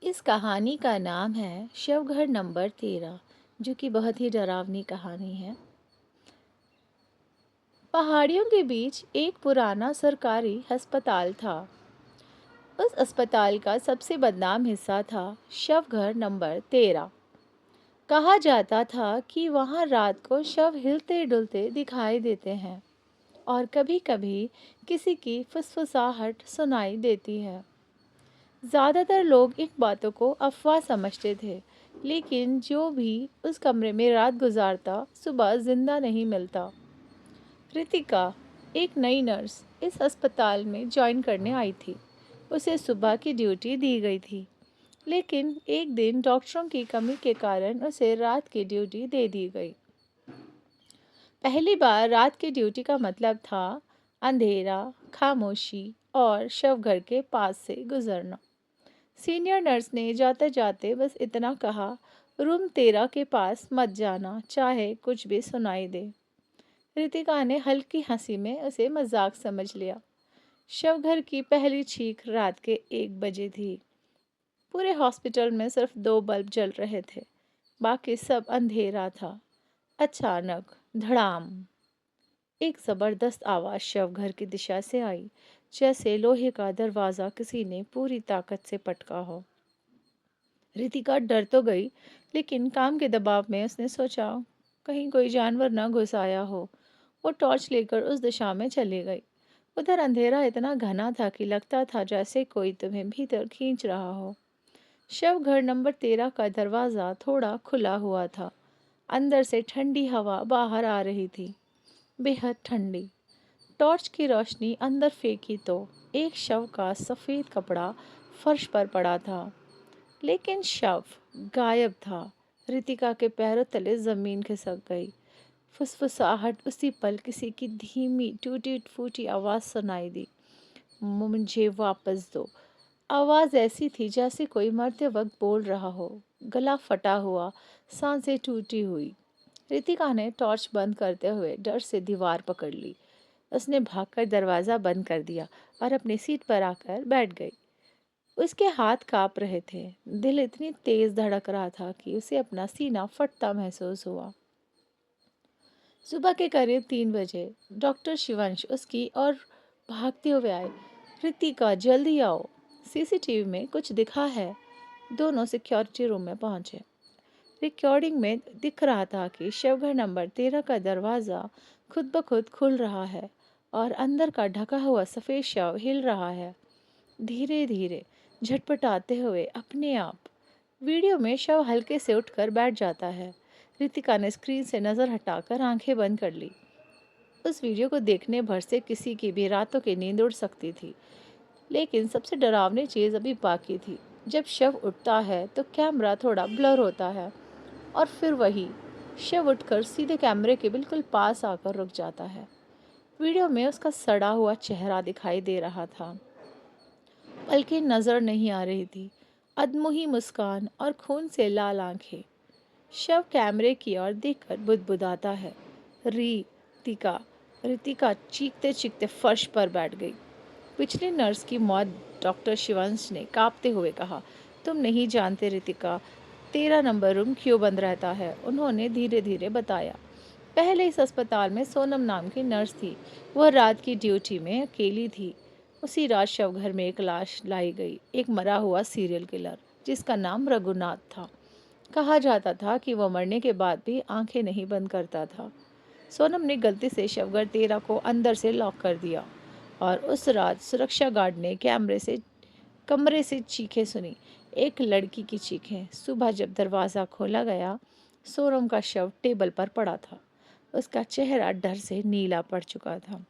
इस कहानी का नाम है शवघर नंबर 13, जो कि बहुत ही डरावनी कहानी है। पहाड़ियों के बीच एक पुराना सरकारी अस्पताल था। उस अस्पताल का सबसे बदनाम हिस्सा था शवघर नंबर 13। कहा जाता था कि वहां रात को शव हिलते डुलते दिखाई देते हैं और कभी-कभी किसी की फुसफुसाहट सुनाई देती है। ज़्यादातर लोग इन बातों को अफवाह समझते थे, लेकिन जो भी उस कमरे में रात गुजारता सुबह जिंदा नहीं मिलता। कृतिका, एक नई नर्स, इस अस्पताल में ज्वाइन करने आई थी। उसे सुबह की ड्यूटी दी गई थी, लेकिन एक दिन डॉक्टरों की कमी के कारण उसे रात की ड्यूटी दे दी गई। पहली बार रात की ड्यूटी का मतलब था अंधेरा, खामोशी और शवघर के पास से गुजरना। सीनियर नर्स ने जाते जाते बस इतना कहा, रूम 13 के पास मत जाना, चाहे कुछ भी सुनाई दे। रितिका ने हल्की हंसी में उसे मजाक समझ लिया। शवघर की पहली चीख रात के 1 बजे थी। पूरे हॉस्पिटल में सिर्फ 2 बल्ब जल रहे थे, बाकी सब अंधेरा था। अचानक धड़ाम, एक जबरदस्त आवाज शवघर की दिशा से आई, जैसे लोहे का दरवाजा किसी ने पूरी ताकत से पटका हो। रितिका डर तो गई, लेकिन काम के दबाव में उसने सोचा कहीं कोई जानवर न घुस आया हो। वो टॉर्च लेकर उस दिशा में चली गई। उधर अंधेरा इतना घना था कि लगता था जैसे कोई तुम्हें भीतर खींच रहा हो। शव घर नंबर 13 का दरवाज़ा थोड़ा खुला हुआ था। अंदर से ठंडी हवा बाहर आ रही थी, बेहद ठंडी। टॉर्च की रोशनी अंदर फेंकी तो एक शव का सफ़ेद कपड़ा फर्श पर पड़ा था, लेकिन शव गायब था। रितिका के पैरों तले जमीन खिसक गई। फुसफुसाहट उसी पल किसी की धीमी टूटी फूटी आवाज सुनाई दी, मुझे वापस दो। आवाज ऐसी थी जैसे कोई मरते वक्त बोल रहा हो, गला फटा हुआ, सांसें टूटी हुई। रितिका ने टॉर्च बंद करते हुए डर से दीवार पकड़ ली। उसने भागकर दरवाज़ा बंद कर दिया और अपनी सीट पर आकर बैठ गई। उसके हाथ काँप रहे थे। दिल इतनी तेज धड़क रहा था कि उसे अपना सीना फटता महसूस हुआ। सुबह के करीब 3 बजे डॉक्टर शिवंश उसकी और भागते हुए आए। रितिका, जल्दी आओ, सीसीटीवी में कुछ दिखा है। दोनों सिक्योरिटी रूम में पहुंचे। रिकॉर्डिंग में दिख रहा था कि शवघर नंबर 13 का दरवाज़ा खुद ब खुद खुल रहा है और अंदर का ढका हुआ सफ़ेद शव हिल रहा है, धीरे धीरे, झटपटाते हुए अपने आप। वीडियो में शव हल्के से उठकर बैठ जाता है। रितिका ने स्क्रीन से नज़र हटाकर आंखें बंद कर ली। उस वीडियो को देखने भर से किसी की भी रातों की नींद उड़ सकती थी, लेकिन सबसे डरावनी चीज़ अभी बाकी थी। जब शव उठता है तो कैमरा थोड़ा ब्लर होता है और फिर वही शव उठकर सीधे कैमरे के बिल्कुल पास आकर रुक जाता है। वीडियो में उसका सड़ा हुआ चेहरा दिखाई दे रहा था, पलकें नजर नहीं आ रही थी, अधमुही मुस्कान और खून से लाल आंखें। शव कैमरे की ओर देखकर बुदबुदाता है, रितिका। रितिका चीखते चीखते फर्श पर बैठ गई। पिछली नर्स की मौत, डॉक्टर शिवंश ने कांपते हुए कहा। तुम नहीं जानते रितिका, 13 नंबर रूम क्यों बंद रहता है, उन्होंने धीरे धीरे बताया। पहले इस अस्पताल में सोनम नाम की नर्स थी। वह रात की ड्यूटी में अकेली थी। उसी रात शवघर में एक लाश लाई गई, एक मरा हुआ सीरियल किलर, जिसका नाम रघुनाथ था। कहा जाता था कि वह मरने के बाद भी आंखें नहीं बंद करता था। सोनम ने गलती से शवघर 13 को अंदर से लॉक कर दिया और उस रात सुरक्षा गार्ड ने कैमरे से कमरे से चीखें सुनी, एक लड़की की चीखें। सुबह जब दरवाज़ा खोला गया, सोनम का शव टेबल पर पड़ा था। उसका चेहरा डर से नीला पड़ चुका था,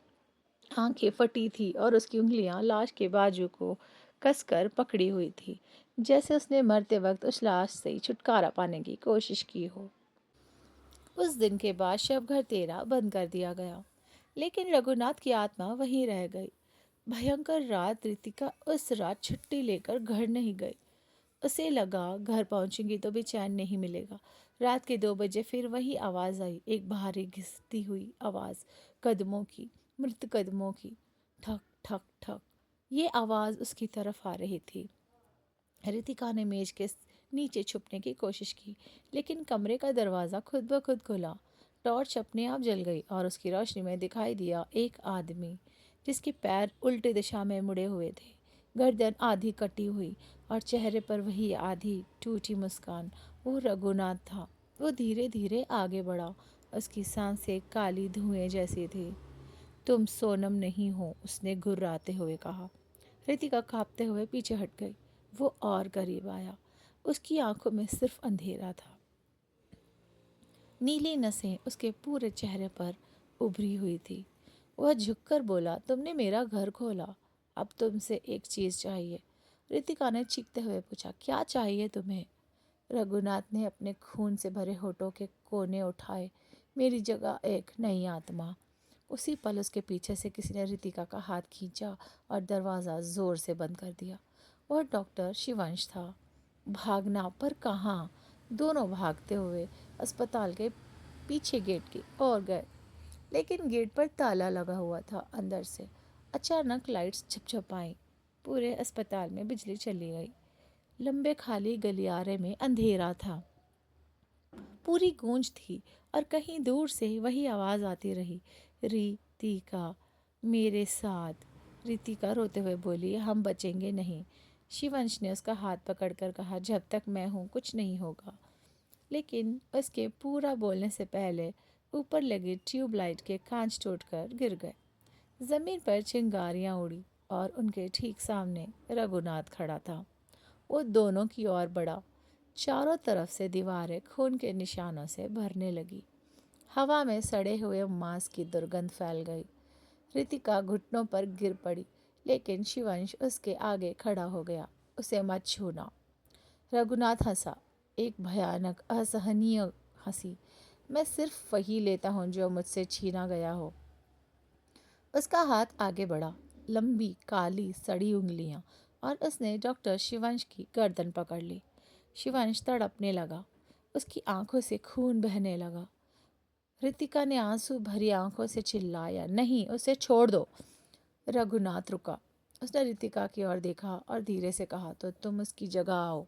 आंखें फटी थी और उसकी उंगलियां लाश के बाजू को कसकर पकड़ी हुई थी, जैसे उसने मरते वक्त उस लाश से छुटकारा पाने की कोशिश की हो। उस दिन के बाद शवघर 13 बंद कर दिया गया, लेकिन रघुनाथ की आत्मा वहीं रह गई। भयंकर रात, रितिका उस रात छुट्टी लेकर घर नहीं गई। उसे लगा घर पहुंचेंगी तो भी चैन नहीं मिलेगा। रात के 2 बजे फिर वही आवाज़ आई, एक भारी घिसती हुई आवाज़, कदमों की, मृत कदमों की, ठक ठक ठक। ये आवाज़ उसकी तरफ आ रही थी। रितिका ने मेज के नीचे छुपने की कोशिश की, लेकिन कमरे का दरवाज़ा खुद ब खुद खुला। टॉर्च अपने आप जल गई और उसकी रोशनी में दिखाई दिया एक आदमी जिसके पैर उल्टी दिशा में मुड़े हुए थे, गर्दन आधी कटी हुई और चेहरे पर वही आधी टूटी मुस्कान। वो रघुनाथ था। वो धीरे धीरे आगे बढ़ा। उसकी सांसें काली धुएं जैसी थी। तुम सोनम नहीं हो, उसने घुर्राते हुए कहा। रितिका कांपते हुए पीछे हट गई। वो और करीब आया। उसकी आंखों में सिर्फ अंधेरा था। नीली नसें उसके पूरे चेहरे पर उभरी हुई थी। वह झुककर बोला, तुमने मेरा घर खोला, अब तुमसे एक चीज़ चाहिए। रितिका ने चीखते हुए पूछा, क्या चाहिए तुम्हें? रघुनाथ ने अपने खून से भरे होठों के कोने उठाए। मेरी जगह एक नई आत्मा। उसी पल उसके पीछे से किसी ने रितिका का हाथ खींचा और दरवाज़ा जोर से बंद कर दिया। वह डॉक्टर शिवांश था। भागना, पर कहाँ? दोनों भागते हुए अस्पताल के पीछे गेट की ओर गए, लेकिन गेट पर ताला लगा हुआ था अंदर से। अचानक लाइट्स झपझपाई। पूरे अस्पताल में बिजली चली गई। लंबे खाली गलियारे में अंधेरा था। पूरी गूंज थी और कहीं दूर से वही आवाज़ आती रही, रितिका मेरे साथ। रितिका रोते हुए बोली, हम बचेंगे नहीं। शिवंश ने उसका हाथ पकड़कर कहा, जब तक मैं हूँ कुछ नहीं होगा। लेकिन उसके पूरा बोलने से पहले ऊपर लगे ट्यूबलाइट के कांच टूटकर गिर गए। ज़मीन पर चिंगारियाँ उड़ी और उनके ठीक सामने रघुनाथ खड़ा था। वो दोनों की ओर बढ़ा। चारों तरफ से दीवारें खून के निशानों से भरने लगी। हवा में सड़े हुए मांस की दुर्गंध फैल गई। रितिका घुटनों पर गिर पड़ी, लेकिन शिवंश उसके आगे खड़ा हो गया। उसे मत छूना। रघुनाथ हंसा, एक भयानक असहनीय हंसी। मैं सिर्फ वही लेता हूँ जो मुझसे छीना गया हो। उसका हाथ आगे बढ़ा, लंबी काली सड़ी उंगलियां, और उसने डॉक्टर शिवंश की गर्दन पकड़ ली। शिवंश तड़पने लगा। उसकी आंखों से खून बहने लगा। रितिका ने आंसू भरी आंखों से चिल्लाया, नहीं, उसे छोड़ दो। रघुनाथ रुका। उसने रितिका की ओर देखा और धीरे से कहा, तो तुम उसकी जगह आओ।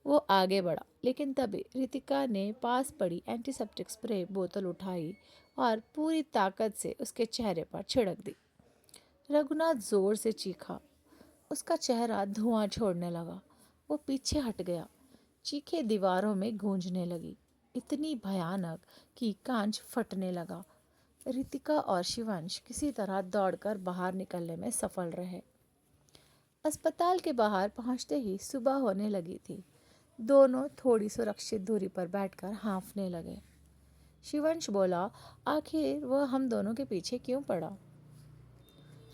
वो आगे बढ़ा, लेकिन तभी रितिका ने पास पड़ी एंटीसेप्टिक स्प्रे बोतल उठाई और पूरी ताकत से उसके चेहरे पर छिड़क दी। रघुनाथ जोर से चीखा। उसका चेहरा धुआं छोड़ने लगा। वो पीछे हट गया। चीखें दीवारों में गूंजने लगी, इतनी भयानक कि कांच फटने लगा। रितिका और शिवांश किसी तरह दौड़कर बाहर निकलने में सफल रहे। अस्पताल के बाहर पहुंचते ही सुबह होने लगी थी। दोनों थोड़ी सुरक्षित दूरी पर बैठकर हाँफने लगे। शिवंश बोला, आखिर वह हम दोनों के पीछे क्यों पड़ा?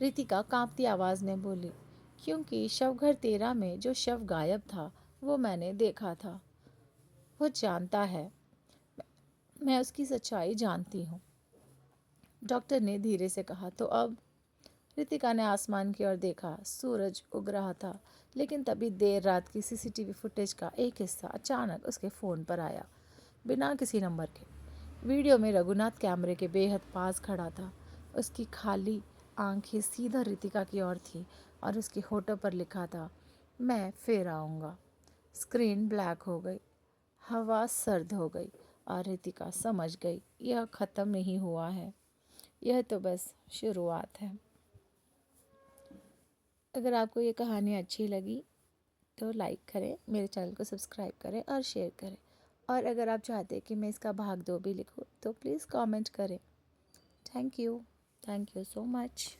रितिका कांपती आवाज़ में बोली, क्योंकि शवघर 13 में जो शव गायब था वो मैंने देखा था। वो जानता है, मैं उसकी सच्चाई जानती हूँ। डॉक्टर ने धीरे से कहा, तो अब? रितिका ने आसमान की ओर देखा। सूरज उग रहा था, लेकिन तभी देर रात की सीसीटीवी फुटेज का एक हिस्सा अचानक उसके फ़ोन पर आया, बिना किसी नंबर के। वीडियो में रघुनाथ कैमरे के बेहद पास खड़ा था। उसकी खाली आंखें सीधा रितिका की ओर थी और उसके होठों पर लिखा था, मैं फिर आऊँगा। स्क्रीन ब्लैक हो गई। हवा सर्द हो गई और रितिका समझ गई, यह ख़त्म नहीं हुआ है, यह तो बस शुरुआत है। अगर आपको ये कहानी अच्छी लगी तो लाइक करें, मेरे चैनल को सब्सक्राइब करें और शेयर करें। और अगर आप चाहते हैं कि मैं इसका भाग 2 भी लिखूं तो प्लीज़ कमेंट करें। Thank you so much.